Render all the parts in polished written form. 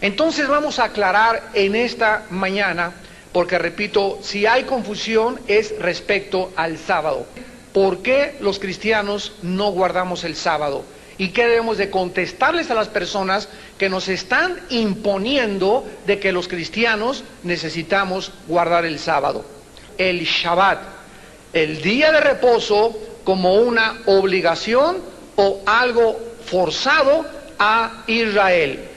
Entonces vamos a aclarar en esta mañana, porque repito, si hay confusión es respecto al sábado. ¿Por qué los cristianos no guardamos el sábado? ¿Y qué debemos de contestarles a las personas que nos están imponiendo de que los cristianos necesitamos guardar el sábado? El Shabbat, el día de reposo, como una obligación o algo forzado a Israel.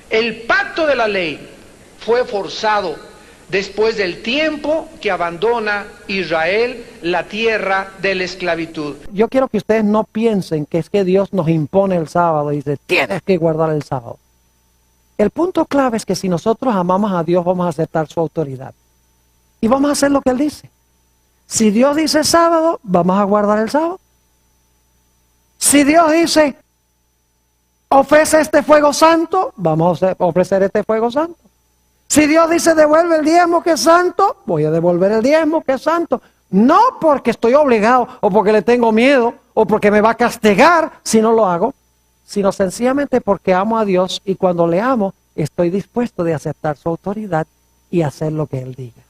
El pacto de la ley fue forzado después del tiempo que abandona Israel la tierra de la esclavitud. Yo quiero que ustedes no piensen que es que Dios nos impone el sábado y dice, tienes que guardar el sábado. El punto clave es que si nosotros amamos a Dios, vamos a aceptar su autoridad. Y vamos a hacer lo que Él dice. Si Dios dice sábado, vamos a guardar el sábado. Si Dios dice, ofrece este fuego santo, vamos a ofrecer este fuego santo. Si Dios dice, devuelve el diezmo que es santo, voy a devolver el diezmo que es santo. No porque estoy obligado, o porque le tengo miedo, o porque me va a castigar si no lo hago, sino sencillamente porque amo a Dios, y cuando le amo, estoy dispuesto de aceptar su autoridad y hacer lo que Él diga.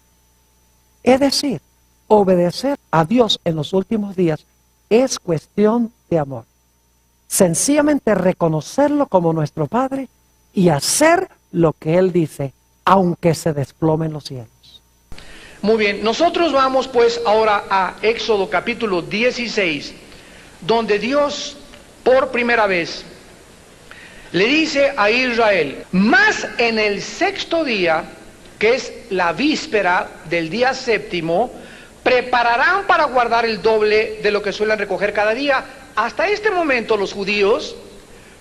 Es decir, obedecer a Dios en los últimos días es cuestión de amor. Sencillamente reconocerlo como nuestro Padre y hacer lo que Él dice, aunque se desplomen los cielos. Muy bien, nosotros vamos pues ahora a Éxodo capítulo 16, donde Dios por primera vez le dice a Israel, más en el sexto día, que es la víspera del día séptimo, prepararán para guardar el doble de lo que suelen recoger cada día. Hasta este momento los judíos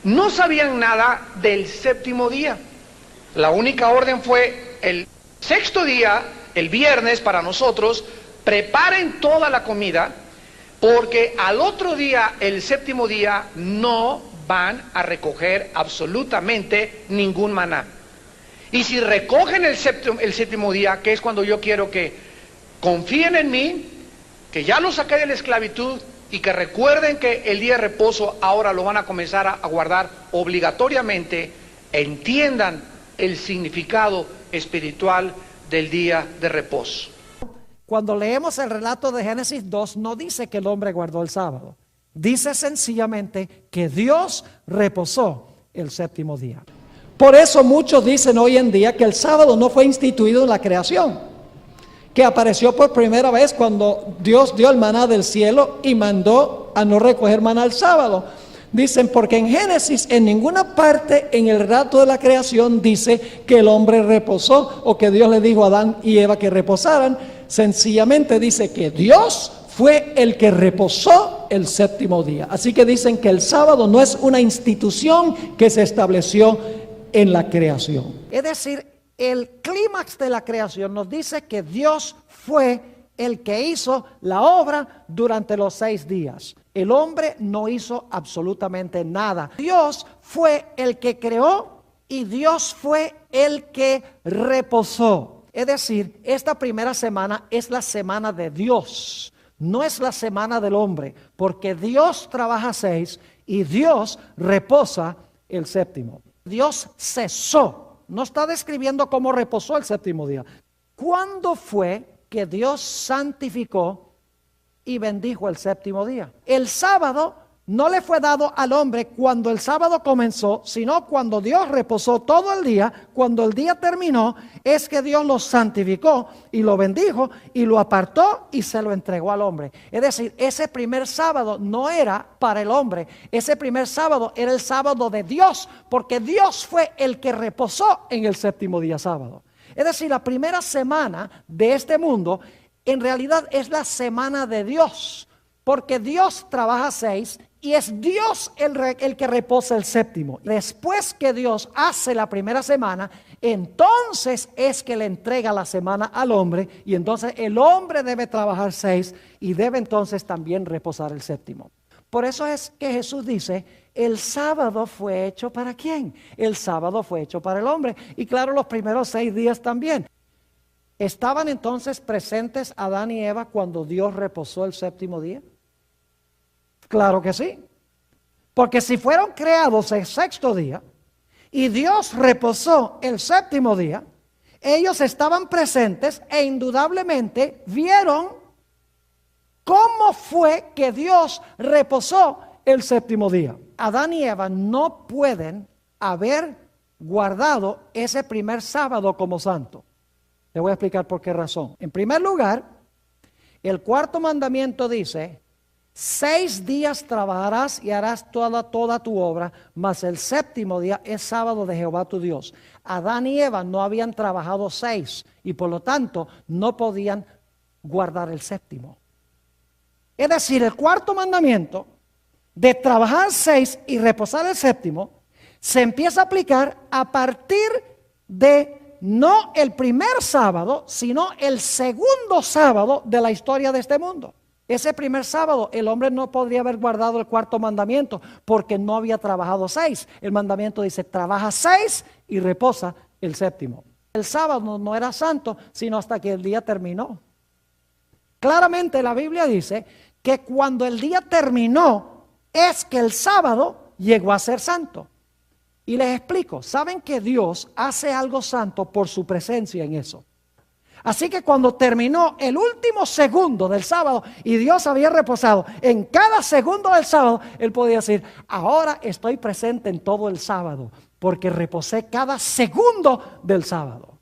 no sabían nada del séptimo día. La única orden fue el sexto día, el viernes para nosotros, preparen toda la comida, porque al otro día, el séptimo día, no van a recoger absolutamente ningún maná. Y si recogen el séptimo día, que es cuando yo quiero que confíen en mí, que ya los saqué de la esclavitud y que recuerden que el día de reposo ahora lo van a comenzar a guardar obligatoriamente, entiendan el significado espiritual del día de reposo. Cuando leemos el relato de Génesis 2, no dice que el hombre guardó el sábado. Dice sencillamente que Dios reposó el séptimo día. Por eso muchos dicen hoy en día que el sábado no fue instituido en la creación, que apareció por primera vez cuando Dios dio el maná del cielo y mandó a no recoger maná el sábado. Dicen porque en Génesis en ninguna parte en el relato de la creación dice que el hombre reposó o que Dios le dijo a Adán y Eva que reposaran. Sencillamente dice que Dios fue el que reposó el séptimo día. Así que dicen que el sábado no es una institución que se estableció en la creación. Es decir, el clímax de la creación nos dice que Dios fue el que hizo la obra durante los 6 días. El hombre no hizo absolutamente nada. Dios fue el que creó y Dios fue el que reposó. Es decir, esta primera semana es la semana de Dios, no es la semana del hombre, porque Dios trabaja 6 y Dios reposa el séptimo. Dios cesó, no está describiendo cómo reposó el séptimo día. ¿Cuándo fue que Dios santificó y bendijo el séptimo día? El sábado no le fue dado al hombre cuando el sábado comenzó, sino cuando Dios reposó todo el día. Cuando el día terminó, es que Dios lo santificó y lo bendijo y lo apartó y se lo entregó al hombre. Es decir, ese primer sábado no era para el hombre, ese primer sábado era el sábado de Dios, porque Dios fue el que reposó en el séptimo día sábado. Es decir, la primera semana de este mundo en realidad es la semana de Dios, porque Dios trabaja 6 y es Dios el que reposa el séptimo. Después que Dios hace la primera semana, entonces es que le entrega la semana al hombre, y entonces el hombre debe trabajar 6 y debe entonces también reposar el séptimo. Por eso es que Jesús dice, el sábado fue hecho ¿para quién? El sábado fue hecho para el hombre. Y claro, los primeros 6 días también. ¿Estaban entonces presentes Adán y Eva cuando Dios reposó el séptimo día? Claro que sí. Porque si fueron creados el sexto día y Dios reposó el séptimo día, ellos estaban presentes e indudablemente vieron cómo fue que Dios reposó el séptimo día. Adán y Eva no pueden haber guardado ese primer sábado como santo. Te voy a explicar por qué razón. En primer lugar, el cuarto mandamiento dice: 6 días trabajarás y harás toda tu obra, mas el séptimo día es sábado de Jehová tu Dios. Adán y Eva no habían trabajado 6 y por lo tanto no podían guardar el séptimo. Es decir, el cuarto mandamiento de trabajar 6 y reposar el séptimo se empieza a aplicar a partir de no el primer sábado, sino el segundo sábado de la historia de este mundo. Ese primer sábado el hombre no podría haber guardado el cuarto mandamiento porque no había trabajado 6. El mandamiento dice: trabaja 6 y reposa el séptimo. El sábado no era santo sino hasta que el día terminó. Claramente la Biblia dice que cuando el día terminó es que el sábado llegó a ser santo. Y les explico, saben que Dios hace algo santo por su presencia en eso. Así que cuando terminó el último segundo del sábado y Dios había reposado en cada segundo del sábado, Él podía decir: ahora estoy presente en todo el sábado porque reposé cada segundo del sábado.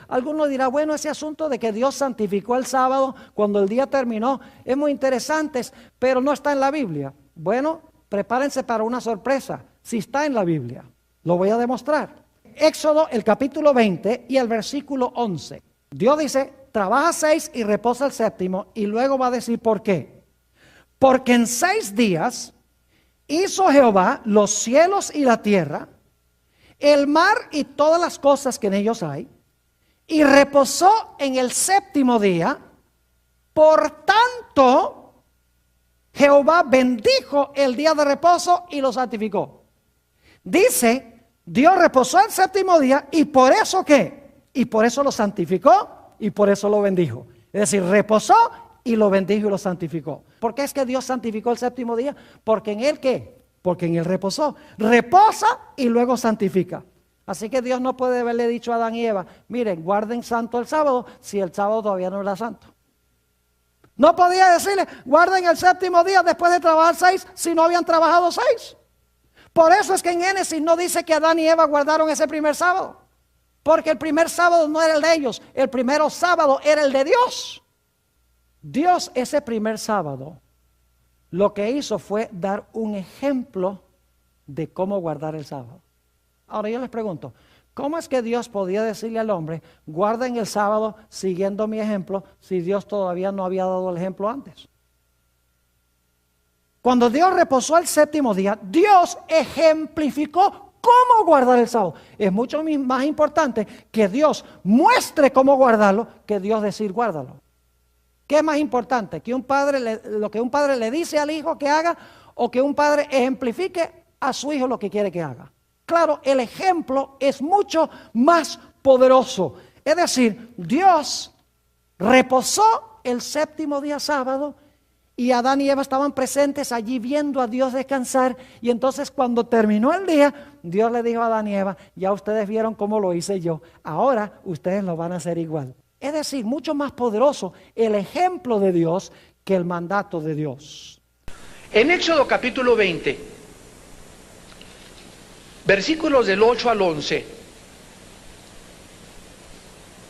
Alguno dirá: bueno, ese asunto de que Dios santificó el sábado cuando el día terminó es muy interesante, pero no está en la Biblia. Bueno, prepárense para una sorpresa. Si está en la Biblia, lo voy a demostrar. Éxodo, el capítulo 20 y el versículo 11. Dios dice: trabaja 6 y reposa el séptimo, y luego va a decir por qué. Porque en 6 días hizo Jehová los cielos y la tierra, el mar y todas las cosas que en ellos hay, y reposó en el séptimo día. Por tanto, Jehová bendijo el día de reposo y lo santificó. Dice, Dios reposó el séptimo día, y por eso ¿qué? Y por eso lo santificó y por eso lo bendijo. Es decir, reposó y lo bendijo y lo santificó. ¿Por qué es que Dios santificó el séptimo día? Porque en Él ¿qué? Porque en Él reposó. Reposa y luego santifica. Así que Dios no puede haberle dicho a Adán y Eva: miren, guarden santo el sábado, si el sábado todavía no era santo. No podía decirle: guarden el séptimo día después de trabajar 6, si no habían trabajado 6. Por eso es que en Génesis no dice que Adán y Eva guardaron ese primer sábado. Porque el primer sábado no era el de ellos, el primer sábado era el de Dios. Dios ese primer sábado lo que hizo fue dar un ejemplo de cómo guardar el sábado. Ahora yo les pregunto, ¿cómo es que Dios podía decirle al hombre: guarden el sábado siguiendo mi ejemplo, si Dios todavía no había dado el ejemplo antes? Cuando Dios reposó el séptimo día, Dios ejemplificó cómo guardar el sábado. Es mucho más importante que Dios muestre cómo guardarlo que Dios decir guárdalo. ¿Qué es más importante? ¿Que lo que un padre le dice al hijo que haga, o que un padre ejemplifique a su hijo lo que quiere que haga? Claro, el ejemplo es mucho más poderoso. Es decir, Dios reposó el séptimo día sábado, y Adán y Eva estaban presentes allí viendo a Dios descansar. Y entonces cuando terminó el día, Dios le dijo a Adán y Eva: ya ustedes vieron cómo lo hice yo, ahora ustedes lo van a hacer igual. Es decir, mucho más poderoso el ejemplo de Dios que el mandato de Dios. En Éxodo capítulo 20, versículos del 8 al 11,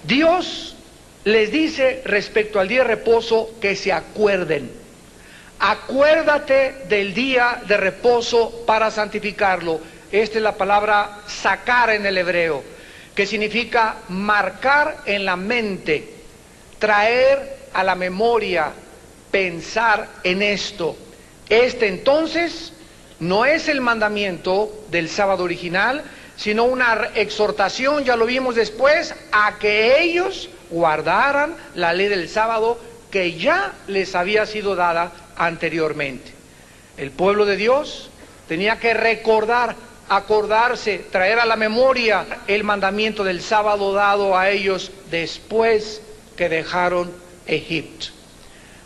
Dios les dice respecto al día de reposo que se acuerden. Acuérdate del día de reposo para santificarlo. Esta es la palabra sacar en el hebreo, que significa marcar en la mente, traer a la memoria, pensar en esto. Este entonces no es el mandamiento del sábado original, sino una exhortación, ya lo vimos después, a que ellos guardaran la ley del sábado que ya les había sido dada anteriormente. El pueblo de Dios tenía que recordar, acordarse, traer a la memoria el mandamiento del sábado dado a ellos después que dejaron Egipto.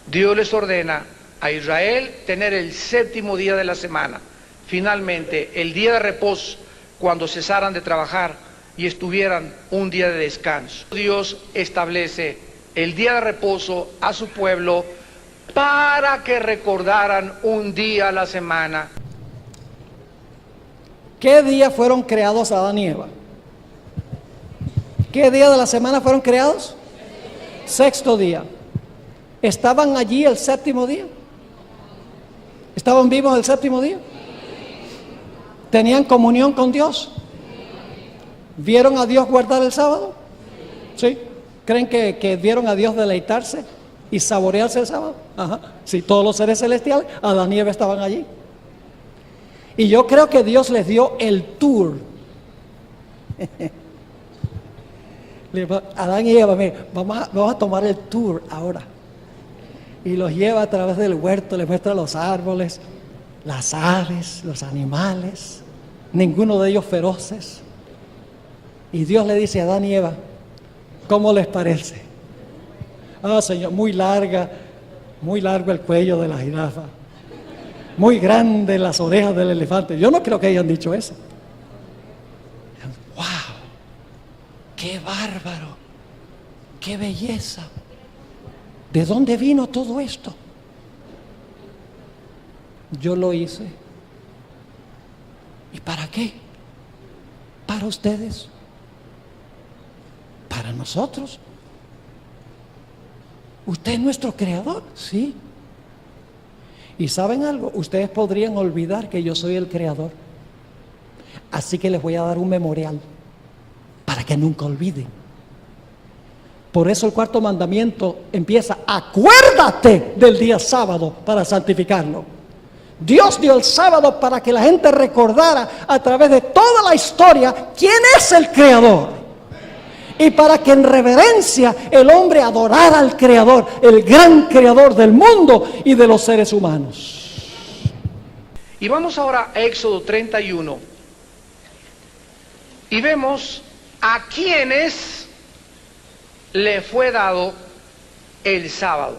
Dios les ordena a Israel tener el séptimo día de la semana, finalmente el día de reposo, cuando cesaran de trabajar y estuvieran un día de descanso. Dios establece el día de reposo a su pueblo para que recordaran un día a la semana. ¿Qué día fueron creados Adán y Eva? ¿Qué día de la semana fueron creados? Sexto día. ¿Estaban allí el séptimo día? ¿Estaban vivos el séptimo día? ¿Tenían comunión con Dios? ¿Vieron a Dios guardar el sábado? ¿Sí? ¿Creen que vieron a Dios deleitarse y saborearse el sábado? Ajá. Sí, todos los seres celestiales, Adán y Eva estaban allí. Y yo creo que Dios les dio el tour. Adán y Eva, mire, vamos a tomar el tour ahora. Y los lleva a través del huerto, les muestra los árboles, las aves, los animales, ninguno de ellos feroces. Y Dios le dice a Adán y Eva, ¿cómo les parece? Ah, Señor, muy largo el cuello de la jirafa, muy grande las orejas del elefante. Yo no creo que hayan dicho eso. ¡Wow! ¡Qué bárbaro! ¡Qué belleza! ¿De dónde vino todo esto? Yo lo hice. ¿Y para qué? Para ustedes. Para nosotros. ¿Usted es nuestro creador? Sí. ¿Y saben algo? Ustedes podrían olvidar que yo soy el creador. Así que les voy a dar un memorial para que nunca olviden. Por eso el cuarto mandamiento empieza: acuérdate del día sábado para santificarlo. Dios dio el sábado para que la gente recordara a través de toda la historia quién es el creador. Y para que en reverencia el hombre adorara al creador, el gran creador del mundo y de los seres humanos. Y vamos ahora a Éxodo 31 y vemos a quienes le fue dado el sábado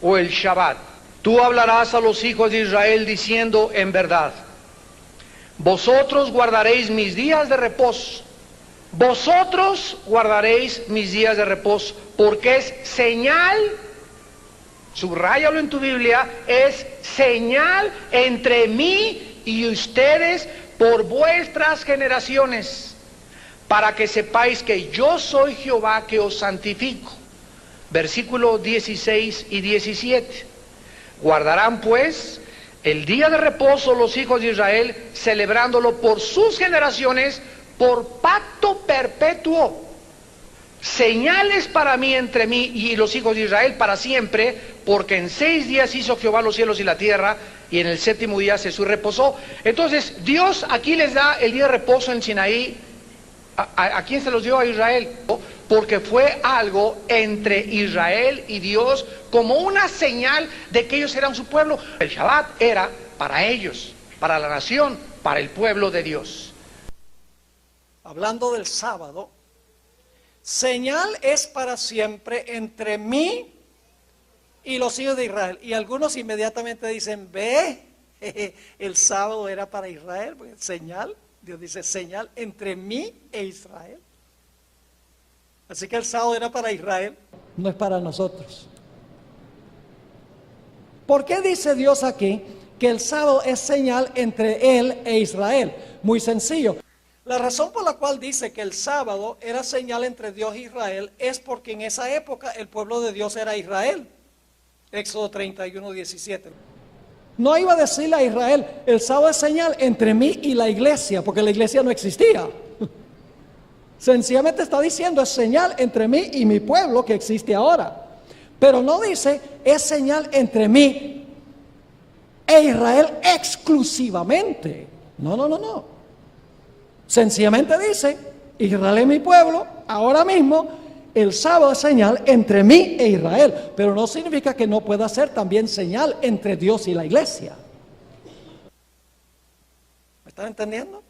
o el Shabbat. Tú hablarás a los hijos de Israel diciendo: en verdad, vosotros guardaréis mis días de reposo. Vosotros guardaréis mis días de reposo, porque es señal, subráyalo en tu Biblia, es señal entre mí y ustedes por vuestras generaciones, para que sepáis que yo soy Jehová que os santifico. Versículos 16 y 17. Guardarán pues el día de reposo los hijos de Israel, celebrándolo por sus generaciones, por pacto perpetuo. Señales para mí entre mí y los hijos de Israel para siempre, porque en 6 días hizo Jehová los cielos y la tierra, y en el séptimo día se reposó. Entonces Dios aquí les da el día de reposo en Sinaí. ¿A quién se los dio? A Israel. Porque fue algo entre Israel y Dios, como una señal de que ellos eran su pueblo. El Shabbat era para ellos, para la nación, para el pueblo de Dios. Hablando del sábado, señal es para siempre entre mí y los hijos de Israel. Y algunos inmediatamente dicen: ve, el sábado era para Israel. Señal, Dios dice, señal entre mí e Israel. Así que el sábado era para Israel, no es para nosotros. ¿Por qué dice Dios aquí que el sábado es señal entre Él e Israel? Muy sencillo. La razón por la cual dice que el sábado era señal entre Dios e Israel es porque en esa época el pueblo de Dios era Israel. Éxodo 31, 17. No iba a decirle a Israel: el sábado es señal entre mí y la iglesia, porque la iglesia no existía. Sencillamente está diciendo: es señal entre mí y mi pueblo que existe ahora. Pero no dice: es señal entre mí e Israel exclusivamente. No. Sencillamente dice: Israel es mi pueblo, ahora mismo el sábado es señal entre mí e Israel. Pero no significa que no pueda ser también señal entre Dios y la iglesia. ¿Me están entendiendo?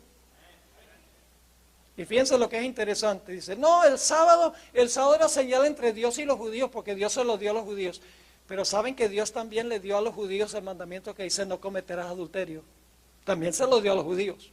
Y fíjense lo que es interesante. Dice: no, el sábado era señal entre Dios y los judíos, porque Dios se lo dio a los judíos. Pero saben que Dios también le dio a los judíos el mandamiento que dice: no cometerás adulterio. También se lo dio a los judíos.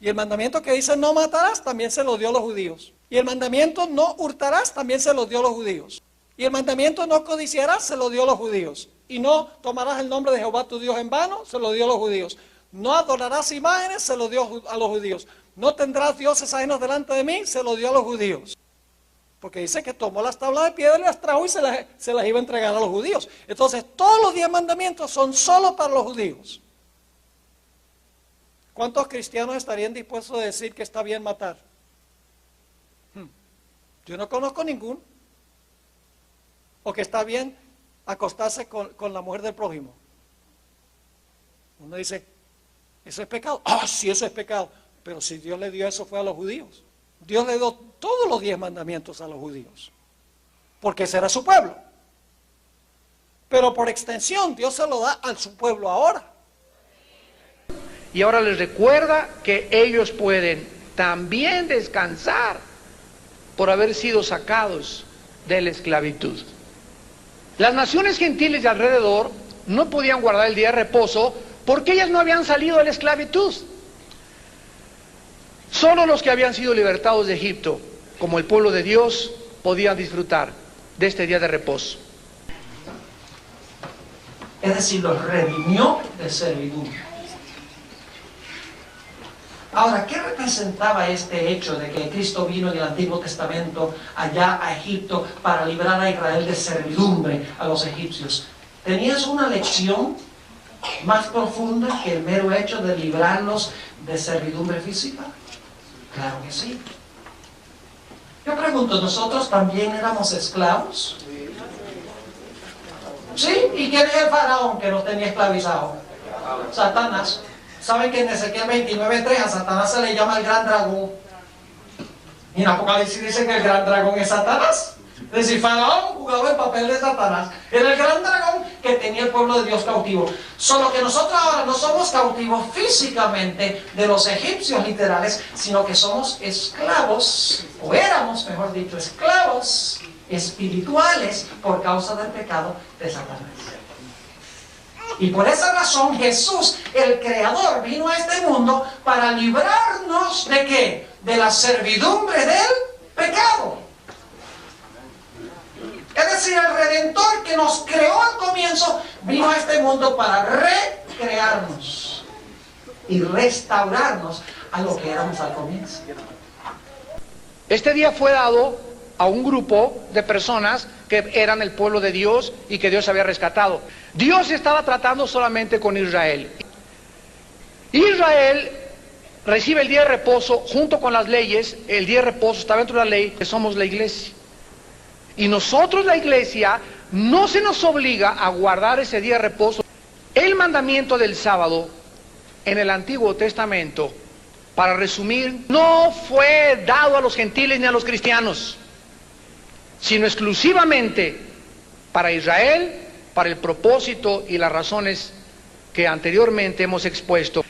Y el mandamiento que dice no matarás también se lo dio a los judíos. Y el mandamiento no hurtarás también se lo dio a los judíos. Y el mandamiento no codiciarás se lo dio a los judíos. Y no tomarás el nombre de Jehová tu Dios en vano, se lo dio a los judíos. No adorarás imágenes, se lo dio a los judíos. No tendrás dioses ajenos delante de mí, se lo dio a los judíos. Porque dice que tomó las tablas de piedra y las trajo y se las iba a entregar a los judíos. Entonces todos los 10 mandamientos son solo para los judíos. ¿Cuántos cristianos estarían dispuestos a decir que está bien matar? Yo no conozco ninguno. O que está bien acostarse con la mujer del prójimo. Uno dice, ¿eso es pecado? Sí, eso es pecado. Pero si Dios le dio eso fue a los judíos. Dios le dio todos los 10 mandamientos a los judíos. Porque ese era su pueblo. Pero por extensión Dios se lo da a su pueblo ahora. Y ahora les recuerda que ellos pueden también descansar por haber sido sacados de la esclavitud. Las naciones gentiles de alrededor no podían guardar el día de reposo porque ellas no habían salido de la esclavitud. Solo los que habían sido libertados de Egipto, como el pueblo de Dios, podían disfrutar de este día de reposo. Es decir, los redimió de servidumbre. Ahora, ¿qué representaba este hecho de que Cristo vino en el Antiguo Testamento allá a Egipto para librar a Israel de servidumbre a los egipcios? ¿Tenías una lección más profunda que el mero hecho de librarlos de servidumbre física? Claro que sí. Yo pregunto, ¿nosotros también éramos esclavos? ¿Sí? ¿Y quién es el faraón que nos tenía esclavizados? Satanás. ¿Saben que en Ezequiel 29:3 a Satanás se le llama el gran dragón? Y en Apocalipsis dice que el gran dragón es Satanás. Es decir, Faraón jugaba el papel de Satanás. Era el gran dragón que tenía el pueblo de Dios cautivo. Solo que nosotros ahora no somos cautivos físicamente de los egipcios literales, sino que somos esclavos, o éramos, mejor dicho, esclavos espirituales por causa del pecado de Satanás. Y por esa razón Jesús, el Creador, vino a este mundo para librarnos ¿de qué? De la servidumbre del pecado. Es decir, el Redentor que nos creó al comienzo vino a este mundo para recrearnos y restaurarnos a lo que éramos al comienzo. Este día fue dado a un grupo de personas que eran el pueblo de Dios y que Dios había rescatado. Dios estaba tratando solamente con Israel. Israel recibe el día de reposo junto con las leyes. El día de reposo está dentro de la ley, que somos la iglesia. Y nosotros, la iglesia, no se nos obliga a guardar ese día de reposo. El mandamiento del sábado en el Antiguo Testamento, para resumir, no fue dado a los gentiles ni a los cristianos, sino exclusivamente para Israel, para el propósito y las razones que anteriormente hemos expuesto.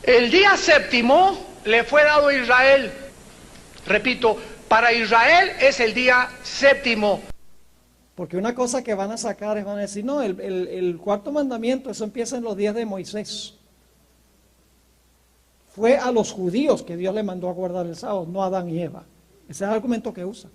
El día séptimo le fue dado a Israel. Repito, para Israel es el día séptimo. Porque una cosa que van a sacar es, van a decir, no, el cuarto mandamiento, eso empieza en los días de Moisés. Fue a los judíos que Dios le mandó a guardar el sábado, no a Adán y Eva. Ese es el argumento que usa.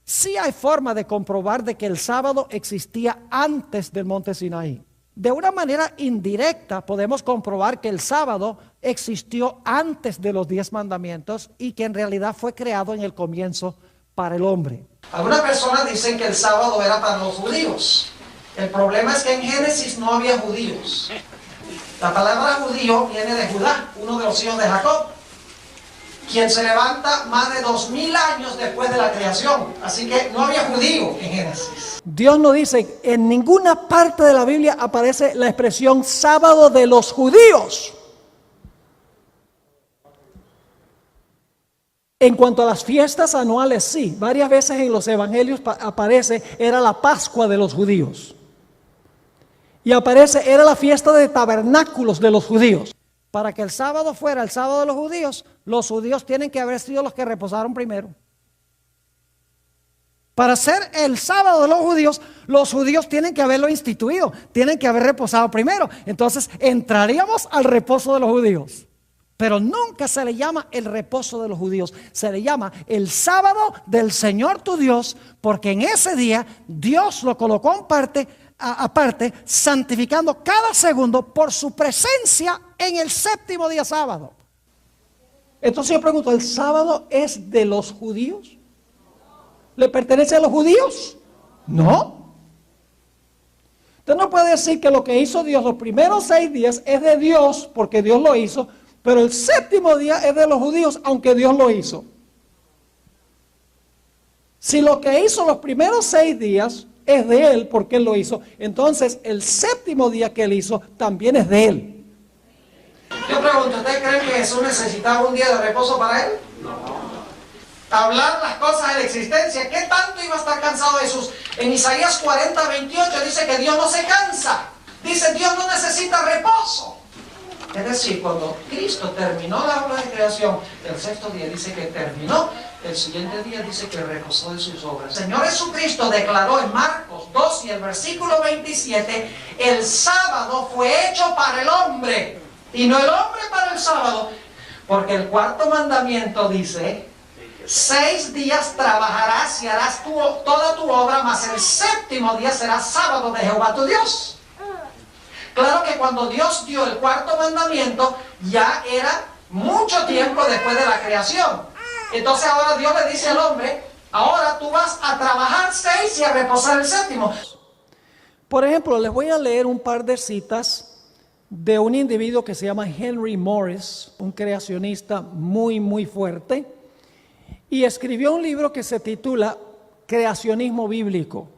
Sí hay forma de comprobar de que el sábado existía antes del monte Sinaí. De una manera indirecta podemos comprobar que el sábado existió antes de los 10 mandamientos y que en realidad fue creado en el comienzo para el hombre. Algunas personas dicen que el sábado era para los judíos. El problema es que en Génesis no había judíos. La palabra judío viene de Judá, uno de los hijos de Jacob, quien se levanta más de 2000 años después de la creación. Así que no había judío en Génesis. Dios no dice, en ninguna parte de la Biblia aparece la expresión sábado de los judíos. En cuanto a las fiestas anuales, sí, varias veces en los evangelios aparece, era la Pascua de los judíos. Y aparece, era la fiesta de tabernáculos de los judíos. Para que el sábado fuera el sábado de los judíos tienen que haber sido los que reposaron primero. Para ser el sábado de los judíos tienen que haberlo instituido, tienen que haber reposado primero. Entonces entraríamos al reposo de los judíos. Pero nunca se le llama el reposo de los judíos. Se le llama el sábado del Señor tu Dios, porque en ese día Dios lo colocó aparte, santificando cada segundo por su presencia en el séptimo día sábado. Entonces yo pregunto, ¿el sábado es de los judíos? ¿Le pertenece a los judíos? No. Usted no puede decir que lo que hizo Dios los primeros 6 días es de Dios, porque Dios lo hizo, pero el séptimo día es de los judíos, aunque Dios lo hizo. Si lo que hizo los primeros 6 días es de Él, porque Él lo hizo, entonces el séptimo día que Él hizo también es de Él. Yo pregunto, ¿usted cree que Jesús necesitaba un día de reposo para Él? No. Hablar las cosas de la existencia, ¿qué tanto iba a estar cansado Jesús? En Isaías 40:28 dice que Dios no se cansa. Dice, Dios no necesita reposo. Es decir, cuando Cristo terminó la obra de creación, el 6º día dice que terminó, el siguiente día dice que reposó de sus obras. El Señor Jesucristo declaró en Marcos 2 y el versículo 27, el sábado fue hecho para el hombre, y no el hombre para el sábado, porque el 4º mandamiento dice, 6 días trabajarás y harás toda tu obra, mas el 7º día será sábado de Jehová tu Dios. Claro que cuando Dios dio el 4º mandamiento, ya era mucho tiempo después de la creación. Entonces ahora Dios le dice al hombre, ahora tú vas a trabajar 6 y a reposar el 7º. Por ejemplo, les voy a leer un par de citas de un individuo que se llama Henry Morris, un creacionista muy fuerte, y escribió un libro que se titula Creacionismo Bíblico.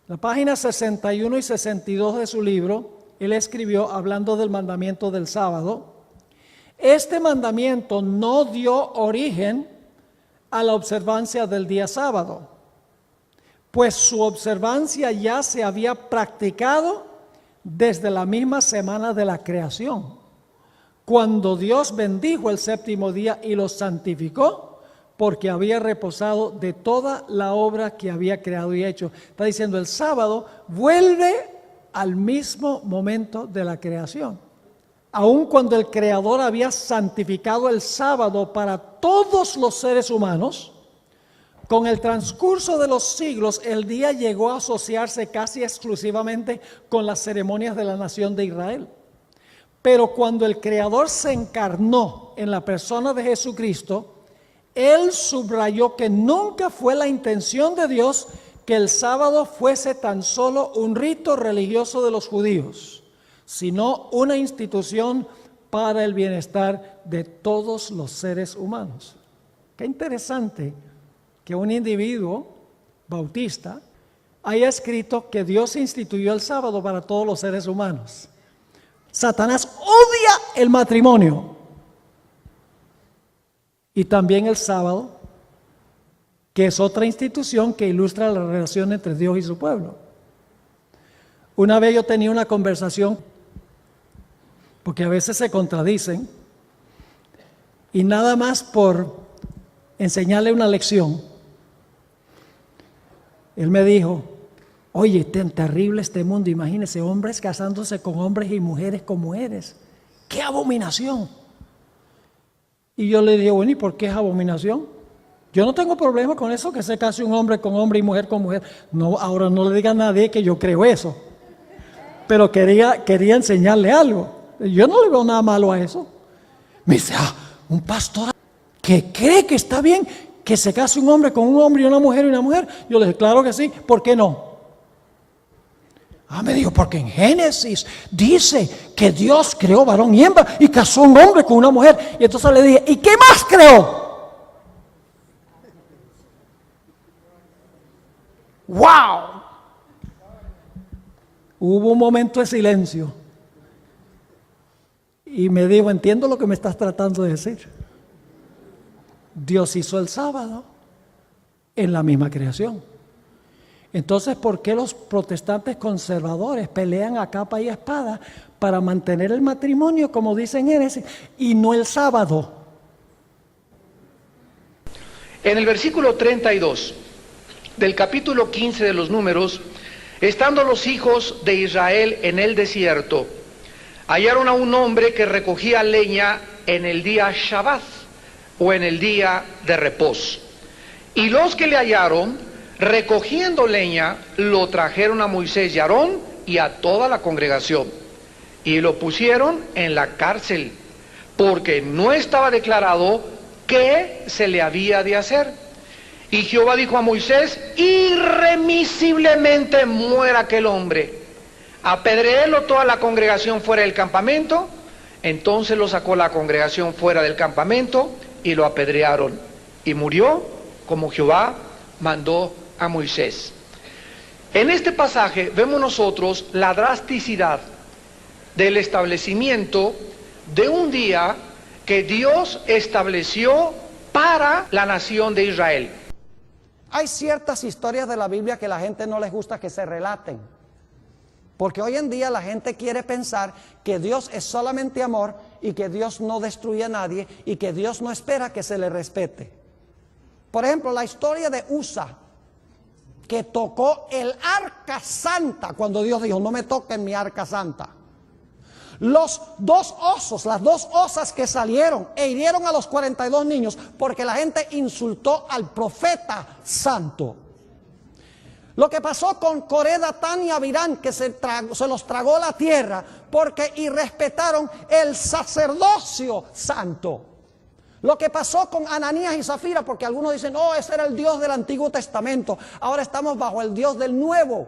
La página 61 y 62 de su libro, él escribió hablando del mandamiento del sábado. Este mandamiento no dio origen a la observancia del día sábado, pues su observancia ya se había practicado desde la misma semana de la creación, cuando Dios bendijo el 7º día y lo santificó, porque había reposado de toda la obra que había creado y hecho. Está diciendo, el sábado vuelve al mismo momento de la creación. Aun cuando el Creador había santificado el sábado para todos los seres humanos, con el transcurso de los siglos, el día llegó a asociarse casi exclusivamente con las ceremonias de la nación de Israel. Pero cuando el Creador se encarnó en la persona de Jesucristo, Él subrayó que nunca fue la intención de Dios que el sábado fuese tan solo un rito religioso de los judíos, sino una institución para el bienestar de todos los seres humanos. Qué interesante que un individuo bautista haya escrito que Dios instituyó el sábado para todos los seres humanos. Satanás odia el matrimonio y también el sábado, que es otra institución que ilustra la relación entre Dios y su pueblo. Una vez yo tenía una conversación, porque a veces se contradicen, y nada más por enseñarle una lección, él me dijo, oye, tan terrible este mundo, imagínese, hombres casándose con hombres y mujeres con mujeres, ¡qué abominación! Y yo le dije, bueno, ¿y por qué es abominación? Yo no tengo problema con eso, que se case un hombre con hombre y mujer con mujer. No, ahora no le diga a nadie que yo creo eso. Pero quería enseñarle algo. Yo no le veo nada malo a eso. Me dice, un pastor que cree que está bien que se case un hombre con un hombre y una mujer. Yo le dije, claro que sí, ¿por qué no? Me dijo, porque en Génesis dice que Dios creó varón y hembra y casó un hombre con una mujer. Y entonces le dije, ¿y qué más creó? ¡Wow! Hubo un momento de silencio. Y me dijo, entiendo lo que me estás tratando de decir. Dios hizo el sábado en la misma creación. Entonces, ¿por qué los protestantes conservadores pelean a capa y espada para mantener el matrimonio, como dicen en Génesis, y no el sábado? En el versículo 32 del capítulo 15 de los Números, estando los hijos de Israel en el desierto, hallaron a un hombre que recogía leña en el día Shabbat o en el día de reposo. Y los que le hallaron recogiendo leña lo trajeron a Moisés y a Aarón y a toda la congregación y lo pusieron en la cárcel porque no estaba declarado qué se le había de hacer. Y Jehová dijo a Moisés: irremisiblemente muera aquel hombre, apedreélo toda la congregación fuera del campamento. Entonces lo sacó la congregación fuera del campamento y lo apedrearon, y murió como Jehová mandó a Moisés. En este pasaje vemos nosotros la drasticidad del establecimiento de un día que Dios estableció para la nación de Israel. Hay ciertas historias de la Biblia que a la gente no les gusta que se relaten, porque hoy en día la gente quiere pensar que Dios es solamente amor y que Dios no destruye a nadie y que Dios no espera que se le respete. Por ejemplo, la historia de Usa, que tocó el arca santa cuando Dios dijo: no me toquen mi arca santa. Los dos osos, las dos osas que salieron e hirieron a los 42 niños porque la gente insultó al profeta santo. Lo que pasó con Coré, Datán y Abirán, que se los tragó la tierra porque irrespetaron el sacerdocio santo. Lo que pasó con Ananías y Zafira, porque algunos dicen: oh, ese era el Dios del Antiguo Testamento, ahora estamos bajo el Dios del Nuevo.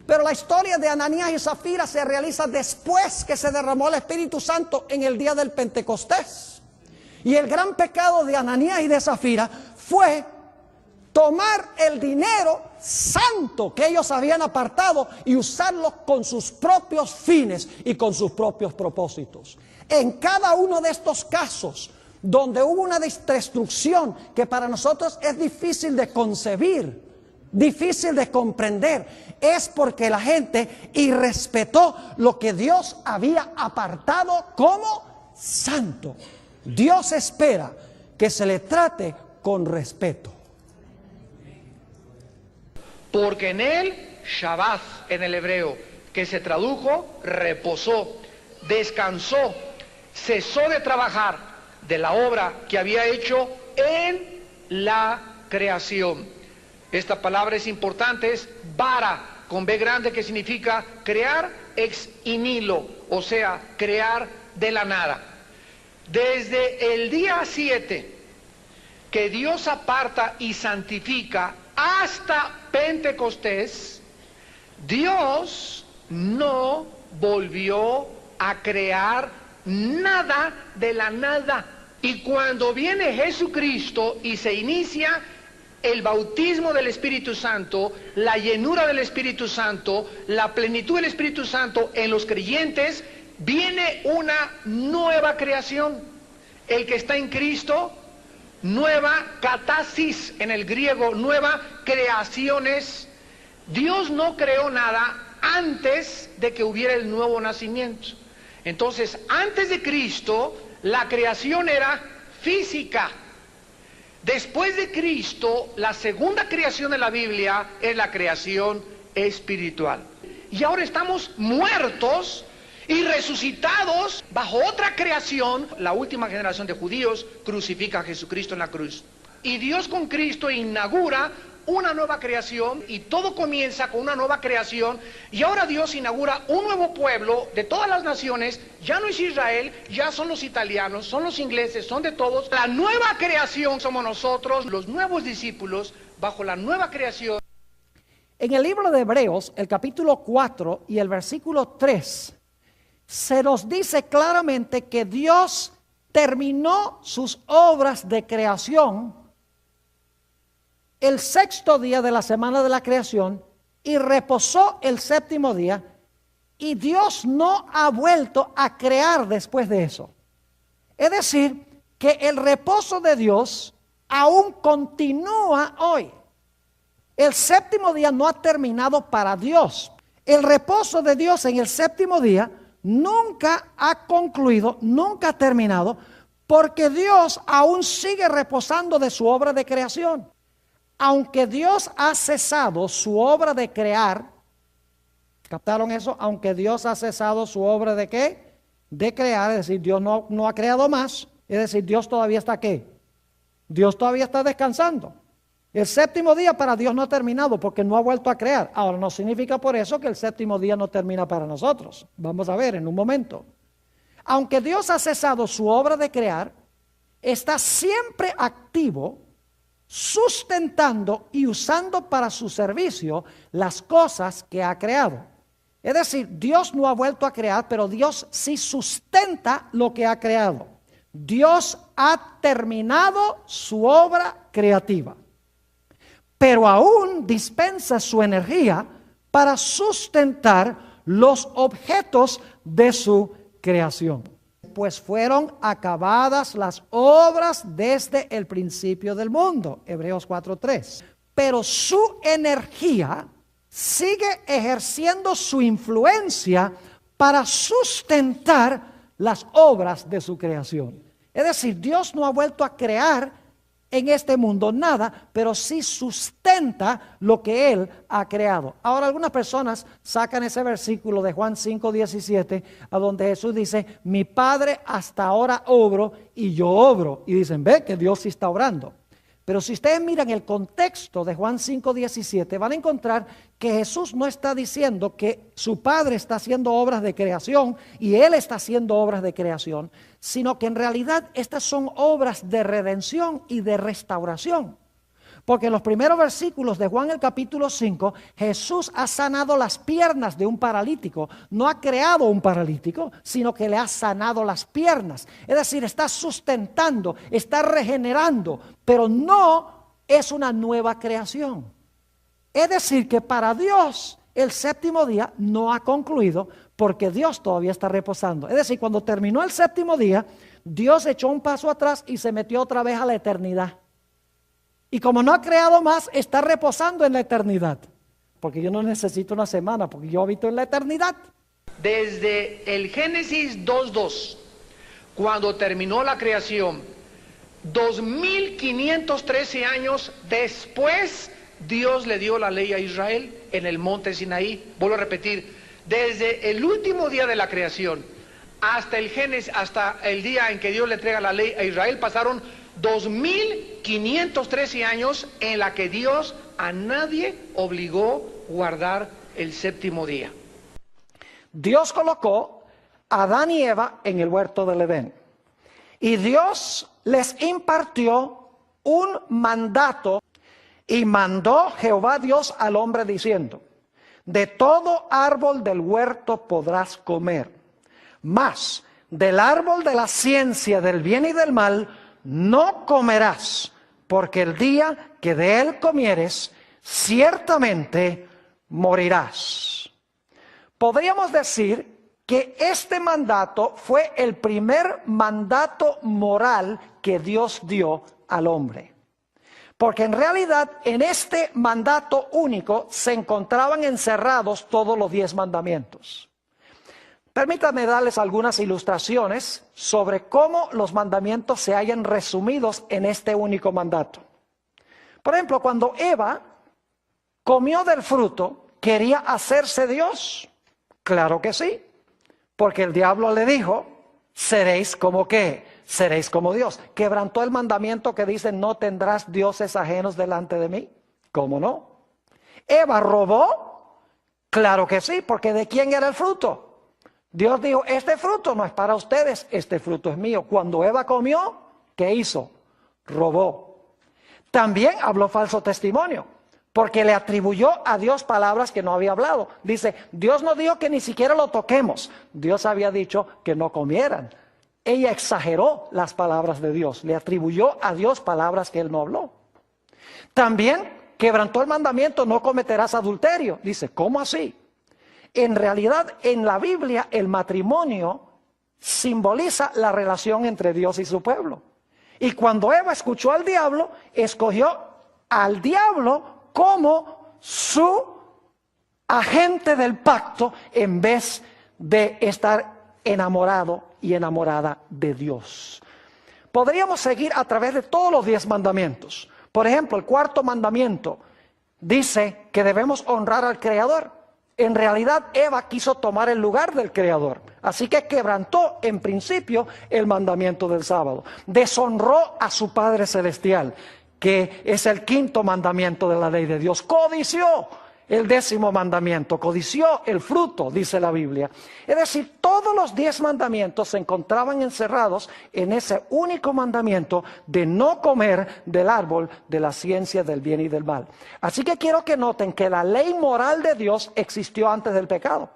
Pero la historia de Ananías y Zafira se realiza después que se derramó el Espíritu Santo en el día del Pentecostés. Y el gran pecado de Ananías y de Zafira fue tomar el dinero santo que ellos habían apartado y usarlo con sus propios fines y con sus propios propósitos. En cada uno de estos casos, donde hubo una destrucción que para nosotros es difícil de concebir, difícil de comprender, es porque la gente irrespetó lo que Dios había apartado como santo. Dios espera que se le trate con respeto. Porque en él, Shabbat en el hebreo, que se tradujo reposó, descansó, cesó de trabajar de la obra que había hecho en la creación. Esta palabra es importante, es bara, con B grande, que significa crear ex nihilo, o sea, crear de la nada. Desde el día 7, que Dios aparta y santifica, hasta Pentecostés, Dios no volvió a crear nada de la nada. Y cuando viene Jesucristo y se inicia el bautismo del Espíritu Santo, la llenura del Espíritu Santo, la plenitud del Espíritu Santo en los creyentes, viene una nueva creación. El que está en Cristo, nueva katasis en el griego, nueva creaciones. Dios no creó nada antes de que hubiera el nuevo nacimiento. Entonces, antes de Cristo, la creación era física. Después de Cristo, la segunda creación de la Biblia es la creación espiritual. Y ahora estamos muertos y resucitados bajo otra creación. La última generación de judíos crucifica a Jesucristo en la cruz. Y Dios con Cristo inaugura una nueva creación, y todo comienza con una nueva creación. Y ahora Dios inaugura un nuevo pueblo de todas las naciones. Ya no es Israel, ya son los italianos, son los ingleses, son de todos. La nueva creación somos nosotros, los nuevos discípulos, bajo la nueva creación. En el libro de Hebreos, el capítulo 4 y el versículo 3, se nos dice claramente que Dios terminó sus obras de creación el sexto día de la semana de la creación y reposó el séptimo día, y Dios no ha vuelto a crear después de eso. Es decir, que el reposo de Dios aún continúa hoy. El séptimo día no ha terminado para Dios. El reposo de Dios en el séptimo día nunca ha concluido, nunca ha terminado, porque Dios aún sigue reposando de su obra de creación. Aunque Dios ha cesado su obra de crear, ¿Captaron eso? Aunque Dios ha cesado su obra de ¿qué? De crear, es decir, Dios no ha creado más, es decir, Dios todavía está ¿qué? Dios todavía está descansando. El séptimo día para Dios no ha terminado porque no ha vuelto a crear. Ahora, no significa por eso que el séptimo día no termina para nosotros. Vamos a ver en un momento. Aunque Dios ha cesado su obra de crear, está siempre activo, sustentando y usando para su servicio las cosas que ha creado. Es decir, Dios no ha vuelto a crear, pero Dios sí sustenta lo que ha creado. Dios ha terminado su obra creativa, pero aún dispensa su energía para sustentar los objetos de su creación. Pues fueron acabadas las obras desde el principio del mundo, Hebreos 4:3. Pero su energía sigue ejerciendo su influencia para sustentar las obras de su creación. Es decir, Dios no ha vuelto a crear en este mundo nada, pero sí sustenta lo que Él ha creado. Ahora algunas personas sacan ese versículo de Juan 5:17, a donde Jesús dice, mi Padre hasta ahora obro y yo obro. Y dicen, ve que Dios sí está obrando. Pero si ustedes miran el contexto de Juan 5:17, van a encontrar que Jesús no está diciendo que su Padre está haciendo obras de creación y Él está haciendo obras de creación, sino que en realidad estas son obras de redención y de restauración. Porque en los primeros versículos de Juan el capítulo 5, Jesús ha sanado las piernas de un paralítico. No ha creado un paralítico, sino que le ha sanado las piernas. Es decir, está sustentando, está regenerando, pero no es una nueva creación. Es decir, que para Dios el séptimo día no ha concluido porque Dios todavía está reposando. Es decir, cuando terminó el séptimo día, Dios echó un paso atrás y se metió otra vez a la eternidad. Y como no ha creado más, está reposando en la eternidad. Porque yo no necesito una semana, porque yo habito en la eternidad. Desde el Génesis 2:2, cuando terminó la creación, 2513 años después, Dios le dio la ley a Israel en el monte Sinaí. Vuelvo a repetir, desde el último día de la creación hasta el Génesis, hasta el día en que Dios le entrega la ley a Israel, pasaron 2513 años en la que Dios a nadie obligó a guardar el séptimo día. Dios colocó a Adán y Eva en el huerto del Edén. Y Dios les impartió un mandato y mandó Jehová Dios al hombre diciendo, de todo árbol del huerto podrás comer, mas del árbol de la ciencia del bien y del mal no comerás, porque el día que de él comieres, ciertamente morirás. Podríamos decir que este mandato fue el primer mandato moral que Dios dio al hombre. Porque en realidad en este mandato único se encontraban encerrados todos los 10 mandamientos. Permítanme darles algunas ilustraciones sobre cómo los mandamientos se hallan resumidos en este único mandato. Por ejemplo, cuando Eva comió del fruto, ¿quería hacerse Dios? Claro que sí, porque el diablo le dijo, seréis como ¿qué? Seréis como Dios. ¿Quebrantó el mandamiento que dice, no tendrás dioses ajenos delante de mí? ¿Cómo no? ¿Eva robó? Claro que sí, porque ¿de quién era el fruto? Dios dijo, este fruto no es para ustedes, este fruto es mío. Cuando Eva comió, ¿qué hizo? Robó. También habló falso testimonio, porque le atribuyó a Dios palabras que no había hablado. Dice, Dios no dijo que ni siquiera lo toquemos. Dios había dicho que no comieran. Ella exageró las palabras de Dios, le atribuyó a Dios palabras que él no habló. También quebrantó el mandamiento, no cometerás adulterio. Dice, ¿cómo así? En realidad, en la Biblia, el matrimonio simboliza la relación entre Dios y su pueblo. Y cuando Eva escuchó al diablo, escogió al diablo como su agente del pacto en vez de estar enamorado y enamorada de Dios. Podríamos seguir a través de todos los 10 mandamientos. Por ejemplo, el 4º mandamiento dice que debemos honrar al Creador. En realidad Eva quiso tomar el lugar del Creador. Así que quebrantó en principio el mandamiento del sábado. Deshonró a su Padre Celestial, que es el quinto mandamiento de la ley de Dios. Codició el 10º mandamiento, codició el fruto, dice la Biblia. Es decir, todos los 10 mandamientos se encontraban encerrados en ese único mandamiento de no comer del árbol de la ciencia del bien y del mal. Así que quiero que noten que la ley moral de Dios existió antes del pecado,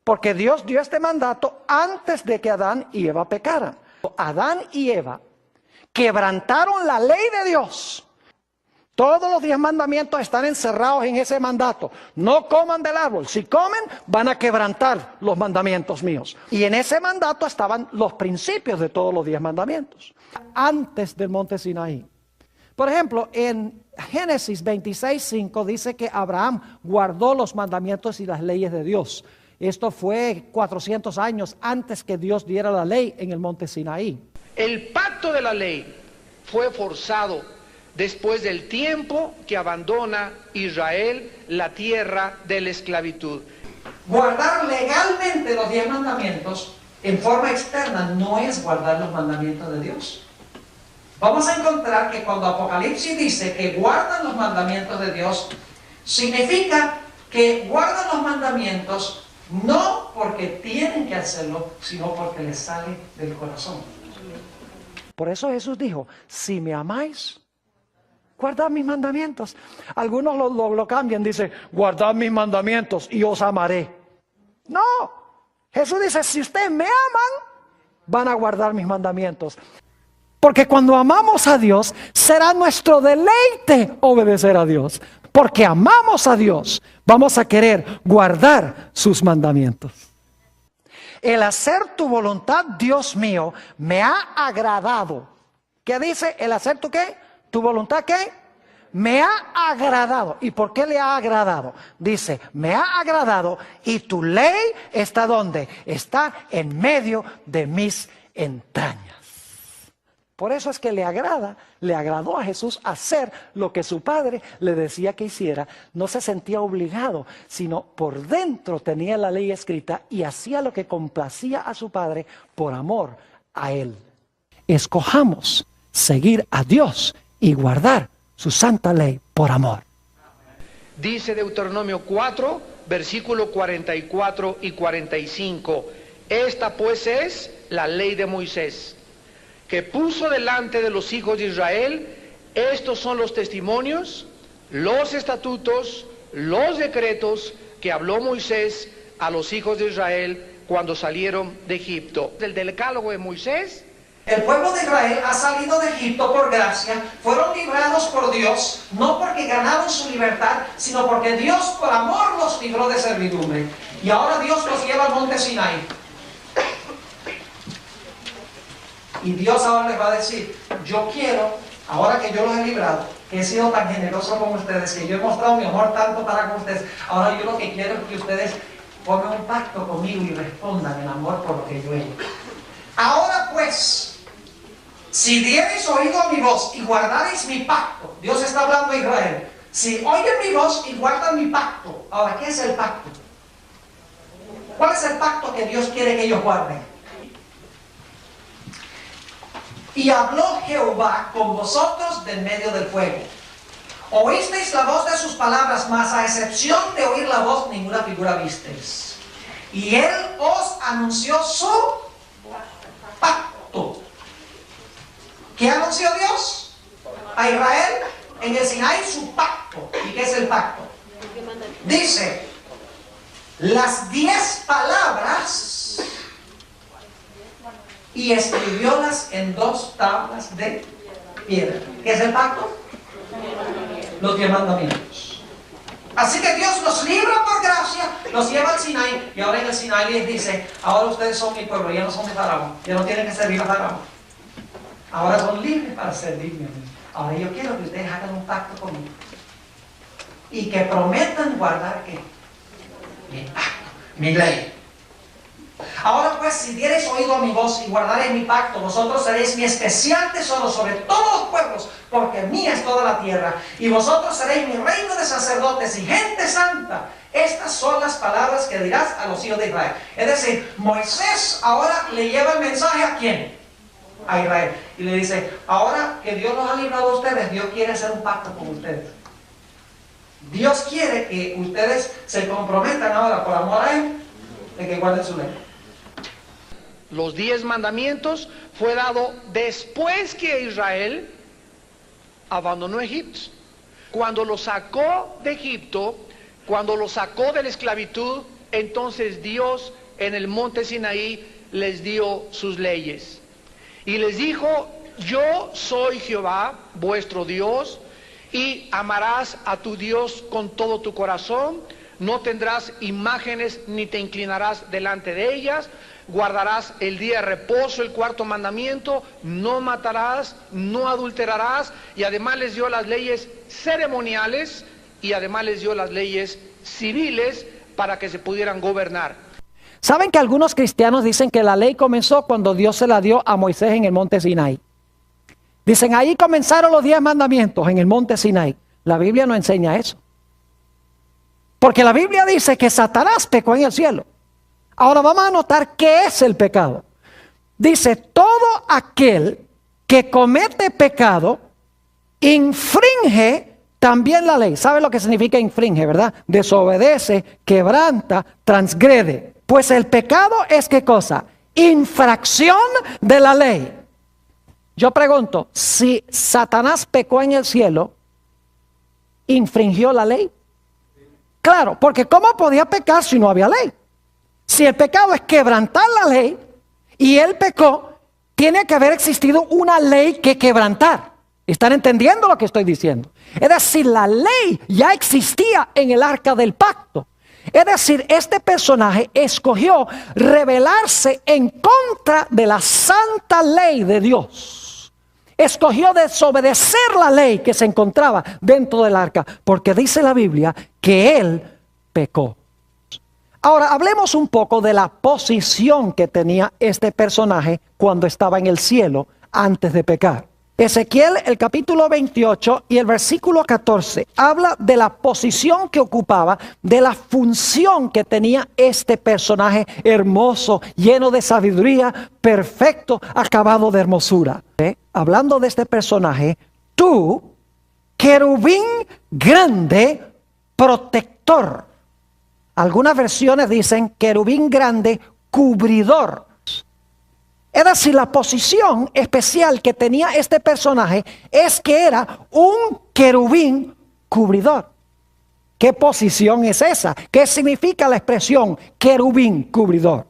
porque Dios dio este mandato antes de que Adán y Eva pecaran. Adán y Eva quebrantaron la ley de Dios. Todos los 10 mandamientos están encerrados en ese mandato. No coman del árbol. Si comen, van a quebrantar los mandamientos míos. Y en ese mandato estaban los principios de todos los 10 mandamientos. Antes del monte Sinaí. Por ejemplo, en Génesis 26:5 dice que Abraham guardó los mandamientos y las leyes de Dios. Esto fue 400 años antes que Dios diera la ley en el monte Sinaí. El pacto de la ley fue forzado después del tiempo que abandona Israel la tierra de la esclavitud. Guardar legalmente los 10 mandamientos en forma externa no es guardar los mandamientos de Dios. Vamos a encontrar que cuando Apocalipsis dice que guardan los mandamientos de Dios, significa que guardan los mandamientos no porque tienen que hacerlo, sino porque les sale del corazón. Por eso Jesús dijo, si me amáis, guardad mis mandamientos. Algunos lo cambian, dice, guardad mis mandamientos y os amaré. No, Jesús dice, si ustedes me aman, van a guardar mis mandamientos. Porque cuando amamos a Dios, será nuestro deleite obedecer a Dios. Porque amamos a Dios, vamos a querer guardar sus mandamientos. El hacer tu voluntad, Dios mío, me ha agradado. ¿Qué dice? El hacer tu qué? ¿Tu voluntad qué? Me ha agradado. ¿Y por qué le ha agradado? Dice, me ha agradado y tu ley está ¿dónde? Está en medio de mis entrañas. Por eso es que le agradó a Jesús hacer lo que su Padre le decía que hiciera. No se sentía obligado, sino por dentro tenía la ley escrita y hacía lo que complacía a su Padre por amor a Él. Escojamos seguir a Dios y guardar su santa ley por amor. Dice Deuteronomio 4, versículo 44 y 45. Esta pues es la ley de Moisés, que puso delante de los hijos de Israel. Estos son los testimonios, los estatutos, los decretos que habló Moisés a los hijos de Israel cuando salieron de Egipto. El decálogo de Moisés. El pueblo de Israel ha salido de Egipto por gracia, fueron librados por Dios, no porque ganaron su libertad, sino porque Dios por amor los libró de servidumbre. Y ahora Dios los lleva al monte Sinaí. Y Dios ahora les va a decir, yo quiero, ahora que yo los he librado, que he sido tan generoso con ustedes, que yo he mostrado mi amor tanto para con ustedes, ahora yo lo que quiero es que ustedes pongan un pacto conmigo y respondan en amor por lo que yo he hecho. Ahora pues, si diereis oído a mi voz y guardareis mi pacto, Dios está hablando a Israel, si oyen mi voz y guardan mi pacto, ahora, ¿qué es el pacto? ¿Cuál es el pacto que Dios quiere que ellos guarden? Y habló Jehová con vosotros del medio del fuego. Oísteis la voz de sus palabras, mas a excepción de oír la voz, ninguna figura visteis. Y él os anunció su pacto. ¿Qué anunció Dios? A Israel en el Sinaí su pacto. ¿Y qué es el pacto? Dice, las 10 palabras y escribiólas en 2 tablas de piedra. ¿Qué es el pacto? Los 10 mandamientos. Así que Dios los libra por gracia, los lleva al Sinaí, y ahora en el Sinaí les dice, ahora ustedes son mi pueblo, ya no son de Faraón, ya no tienen que servir a Faraón. Ahora son libres para servirme a mí. Ahora yo quiero que ustedes hagan un pacto conmigo. Y que prometan guardar ¿qué? Mi pacto, mi ley. Ahora pues, si diereis oído a mi voz y guardareis mi pacto, vosotros seréis mi especial tesoro sobre todos los pueblos, porque mía es toda la tierra. Y vosotros seréis mi reino de sacerdotes y gente santa. Estas son las palabras que dirás a los hijos de Israel. Es decir, Moisés ahora le lleva el mensaje ¿a quién? A Israel. Y le dice, ahora que Dios los ha librado a ustedes, Dios quiere hacer un pacto con ustedes. Dios quiere que ustedes se comprometan ahora por amor a Él, de que guarden su ley. Los 10 mandamientos fue dado después que Israel abandonó Egipto. Cuando lo sacó de Egipto, cuando lo sacó de la esclavitud, entonces Dios en el monte Sinaí les dio sus leyes. Y les dijo, yo soy Jehová, vuestro Dios, y amarás a tu Dios con todo tu corazón, no tendrás imágenes ni te inclinarás delante de ellas, guardarás el día de reposo, el 4º mandamiento, no matarás, no adulterarás, y además les dio las leyes ceremoniales y además les dio las leyes civiles para que se pudieran gobernar. ¿Saben que algunos cristianos dicen que la ley comenzó cuando Dios se la dio a Moisés en el monte Sinaí? Dicen, ahí comenzaron los 10 mandamientos en el monte Sinaí. La Biblia no enseña eso. Porque la Biblia dice que Satanás pecó en el cielo. Ahora vamos a notar qué es el pecado. Dice, todo aquel que comete pecado infringe también la ley. ¿Sabe lo que significa infringe, verdad? Desobedece, quebranta, transgrede. Pues el pecado es ¿qué cosa? Infracción de la ley. Yo pregunto, si Satanás pecó en el cielo, ¿infringió la ley? Claro, porque ¿cómo podía pecar si no había ley? Si el pecado es quebrantar la ley y él pecó, tiene que haber existido una ley que quebrantar. ¿Están entendiendo lo que estoy diciendo? Es decir, la ley ya existía en el arca del pacto. Es decir, este personaje escogió rebelarse en contra de la santa ley de Dios. Escogió desobedecer la ley que se encontraba dentro del arca, porque dice la Biblia que él pecó. Ahora, hablemos un poco de la posición que tenía este personaje cuando estaba en el cielo antes de pecar. Ezequiel, el capítulo 28 y el versículo 14, habla de la posición que ocupaba, de la función que tenía este personaje hermoso, lleno de sabiduría, perfecto, acabado de hermosura. Hablando de este personaje, tú, querubín grande, protector. Algunas versiones dicen querubín grande, cubridor. Es decir, la posición especial que tenía este personaje es que era un querubín cubridor. ¿Qué posición es esa? ¿Qué significa la expresión querubín cubridor?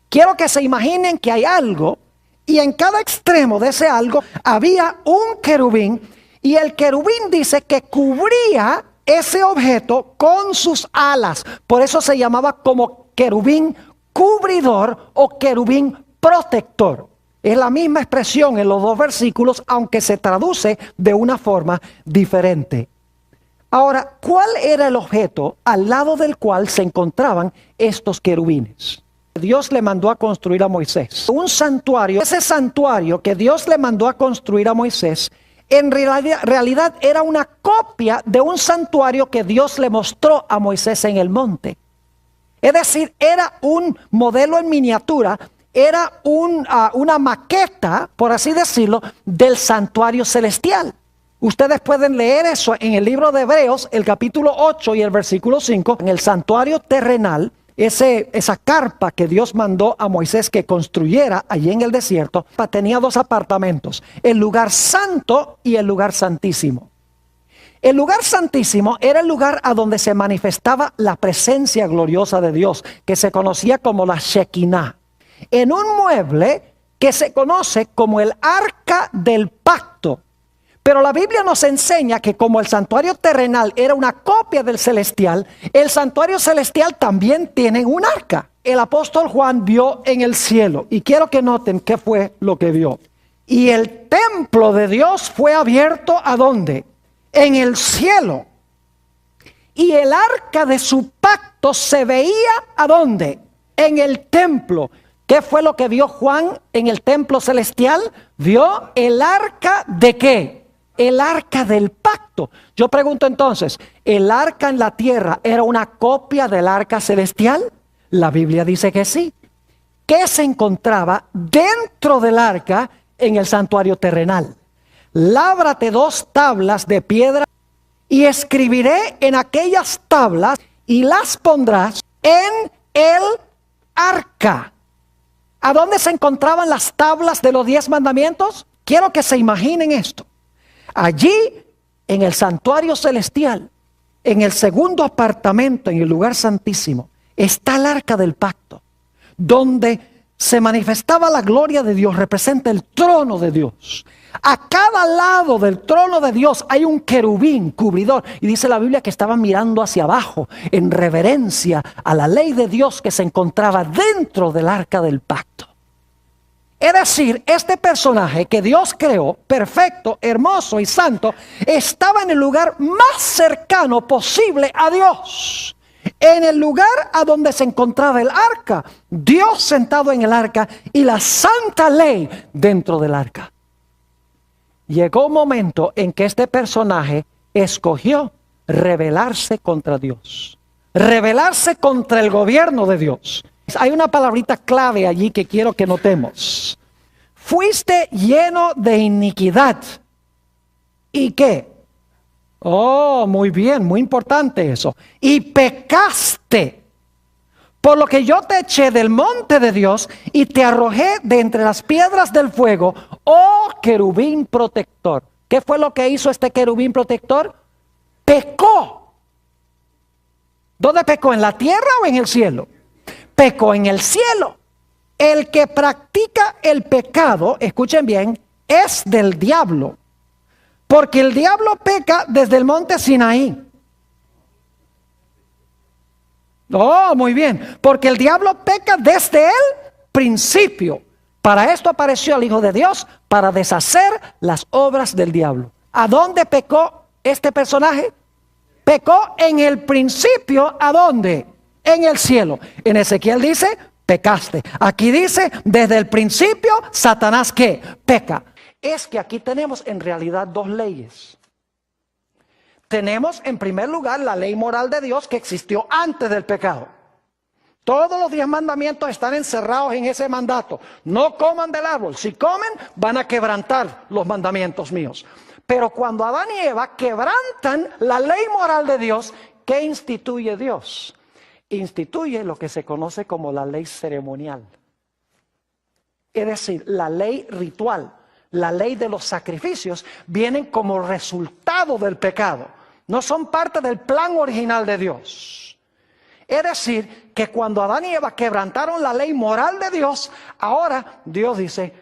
Quiero que se imaginen que hay algo y en cada extremo de ese algo había un querubín y el querubín dice que cubría ese objeto con sus alas. Por eso se llamaba como querubín cubridor o querubín protector. Es la misma expresión en los dos versículos, aunque se traduce de una forma diferente. Ahora, ¿cuál era el objeto al lado del cual se encontraban estos querubines? Dios le mandó a construir a Moisés un santuario. Ese santuario que Dios le mandó a construir a Moisés, en realidad era una copia de un santuario que Dios le mostró a Moisés en el monte. Es decir, era un modelo en miniatura. Era una maqueta, por así decirlo, del santuario celestial. Ustedes pueden leer eso en el libro de Hebreos, el capítulo 8 y el versículo 5. En el santuario terrenal, esa carpa que Dios mandó a Moisés que construyera allí en el desierto, tenía 2 apartamentos, el lugar santo y el lugar santísimo. El lugar santísimo era el lugar a donde se manifestaba la presencia gloriosa de Dios, que se conocía como la Shekinah, en un mueble que se conoce como el arca del pacto. Pero la Biblia nos enseña que como el santuario terrenal era una copia del celestial, el santuario celestial también tiene un arca. El apóstol Juan vio en el cielo, y quiero que noten qué fue lo que vio. Y el templo de Dios fue abierto ¿a dónde? En el cielo. Y el arca de su pacto se veía ¿a dónde? En el templo. ¿Qué fue lo que vio Juan en el templo celestial? Vio el arca ¿de qué? el arca del pacto. Yo pregunto entonces, ¿el arca en la tierra era una copia del arca celestial? La Biblia dice que sí. ¿Qué se encontraba dentro del arca en el santuario terrenal? Lábrate 2 tablas de piedra y escribiré en aquellas tablas y las pondrás en el arca. ¿A dónde se encontraban las tablas de los 10 mandamientos? Quiero que se imaginen esto. Allí, en el santuario celestial, en el segundo apartamento, en el lugar santísimo, está el arca del pacto, donde se manifestaba la gloria de Dios, representa el trono de Dios. A cada lado del trono de Dios hay un querubín cubridor, y dice la Biblia que estaban mirando hacia abajo en reverencia a la ley de Dios que se encontraba dentro del arca del pacto. Es decir, este personaje que Dios creó, perfecto, hermoso y santo, estaba en el lugar más cercano posible a Dios. En el lugar a donde se encontraba el arca, Dios sentado en el arca y la santa ley dentro del arca. Llegó un momento en que este personaje escogió rebelarse contra Dios, rebelarse contra el gobierno de Dios. Hay una palabrita clave allí que quiero que notemos. Fuiste lleno de iniquidad. ¿Y qué? Oh, muy bien, muy importante eso. Y pecaste, por lo que yo te eché del monte de Dios y te arrojé de entre las piedras del fuego, oh querubín protector. ¿Qué fue lo que hizo este querubín protector? Pecó. ¿Dónde pecó? ¿En la tierra o en el cielo? Pecó en el cielo. El que practica el pecado, escuchen bien, es del diablo. Porque el diablo peca desde el monte Sinaí. Oh, muy bien. Porque el diablo peca desde el principio. Para esto apareció el Hijo de Dios, para deshacer las obras del diablo. ¿A dónde pecó este personaje? Pecó en el principio, ¿a dónde? En el cielo. En Ezequiel dice, pecaste. Aquí dice, desde el principio, Satanás, ¿qué? Peca. Es que aquí tenemos en realidad 2 leyes. Tenemos en primer lugar la ley moral de Dios que existió antes del pecado. Todos los 10 mandamientos están encerrados en ese mandato. No coman del árbol. Si comen, van a quebrantar los mandamientos míos. Pero cuando Adán y Eva quebrantan la ley moral de Dios, ¿qué instituye Dios? Instituye lo que se conoce como la ley ceremonial. Es decir, la ley ritual, la ley de los sacrificios, vienen como resultado del pecado. No son parte del plan original de Dios. Es decir, que cuando Adán y Eva quebrantaron la ley moral de Dios, ahora Dios dice,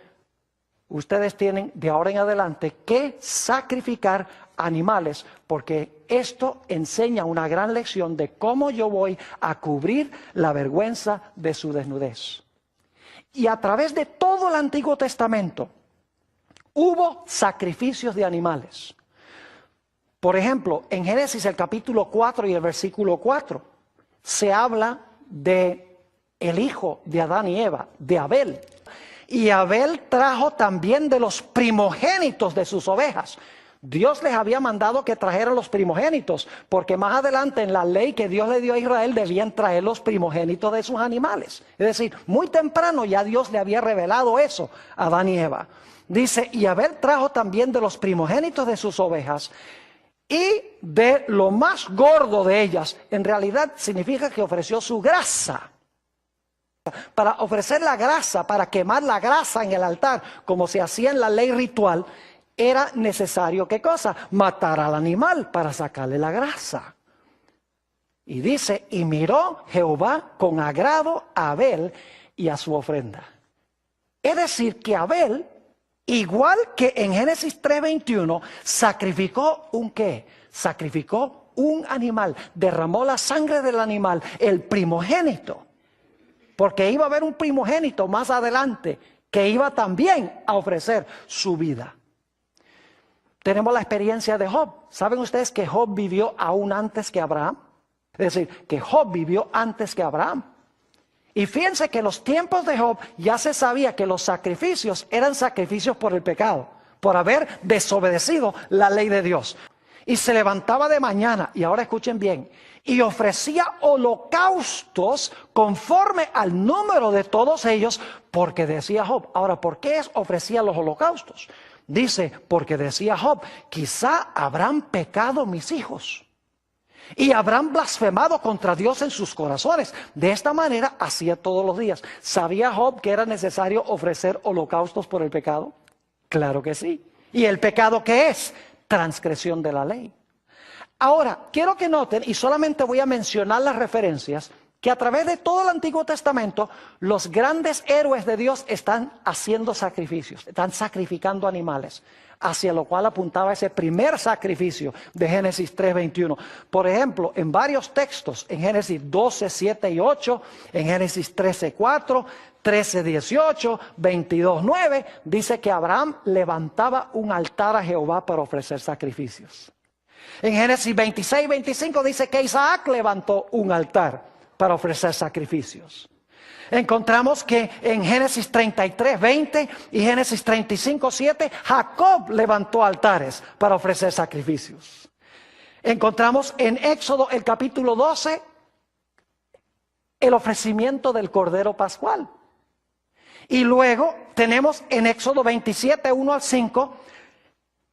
ustedes tienen de ahora en adelante que sacrificar animales, porque esto enseña una gran lección de cómo yo voy a cubrir la vergüenza de su desnudez. Y a través de todo el Antiguo Testamento hubo sacrificios de animales. Por ejemplo, en Génesis el capítulo 4 y el versículo 4 se habla de el hijo de Adán y Eva, de Abel. Y Abel trajo también de los primogénitos de sus ovejas. Dios les había mandado que trajeran los primogénitos, porque más adelante en la ley que Dios le dio a Israel debían traer los primogénitos de sus animales. Es decir, muy temprano ya Dios le había revelado eso a Adán y Eva. Dice, y Abel trajo también de los primogénitos de sus ovejas y de lo más gordo de ellas. En realidad significa que ofreció su grasa. Para ofrecer la grasa, para quemar la grasa en el altar, como se hacía en la ley ritual, era necesario, ¿qué cosa? Matar al animal para sacarle la grasa. Y dice, y miró Jehová con agrado a Abel y a su ofrenda. Es decir, que Abel, igual que en Génesis 3:21, sacrificó un ¿qué? Sacrificó un animal, derramó la sangre del animal, el primogénito. Porque iba a haber un primogénito más adelante que iba también a ofrecer su vida. Tenemos la experiencia de Job. ¿Saben ustedes que Job vivió aún antes que Abraham? Es decir, que Job vivió antes que Abraham. Y fíjense que en los tiempos de Job ya se sabía que los sacrificios eran sacrificios por el pecado. por haber desobedecido la ley de Dios. Y se levantaba de mañana, y ahora escuchen bien, y ofrecía holocaustos conforme al número de todos ellos, porque decía Job. Ahora, ¿por qué ofrecía los holocaustos? Dice, porque decía Job, quizá habrán pecado mis hijos y habrán blasfemado contra Dios en sus corazones. De esta manera hacía todos los días. ¿Sabía Job que era necesario ofrecer holocaustos por el pecado? Claro que sí. ¿Y el pecado qué es? Transgresión de la ley. Ahora, quiero que noten, y solamente voy a mencionar las referencias, que a través de todo el Antiguo Testamento, los grandes héroes de Dios están haciendo sacrificios, están sacrificando animales, hacia lo cual apuntaba ese primer sacrificio de Génesis 3:21. Por ejemplo, en varios textos, en Génesis 12, 7 y 8, en Génesis 13:4, 13:18, 22:9, dice que Abraham levantaba un altar a Jehová para ofrecer sacrificios. En Génesis 26:25 dice que Isaac levantó un altar para ofrecer sacrificios. Encontramos que en Génesis 33:20 y Génesis 35:7 Jacob levantó altares para ofrecer sacrificios. Encontramos en Éxodo el capítulo 12 el ofrecimiento del Cordero Pascual. Y luego tenemos en Éxodo 27, 1 al 5,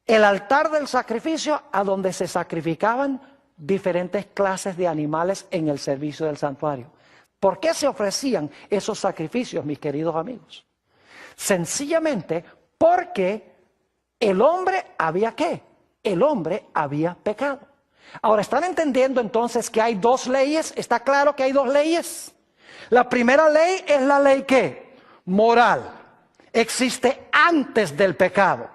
el altar del sacrificio a donde se sacrificaban diferentes clases de animales en el servicio del santuario. ¿Por qué se ofrecían esos sacrificios, mis queridos amigos? Sencillamente porque el hombre había ¿qué? El hombre había pecado. Ahora, ¿están entendiendo entonces que hay dos leyes? ¿Está claro que hay dos leyes? La primera ley es la ley ¿qué? Moral. Existe antes del pecado.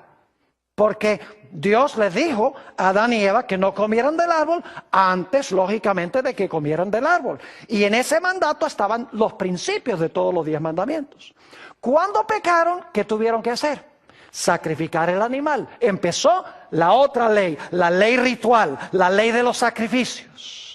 Porque Dios les dijo a Adán y Eva que no comieran del árbol antes, lógicamente, de que comieran del árbol. Y en ese mandato estaban los principios de todos los 10 mandamientos. Cuando pecaron, ¿qué tuvieron que hacer? Sacrificar el animal. Empezó la otra ley, la ley ritual, la ley de los sacrificios.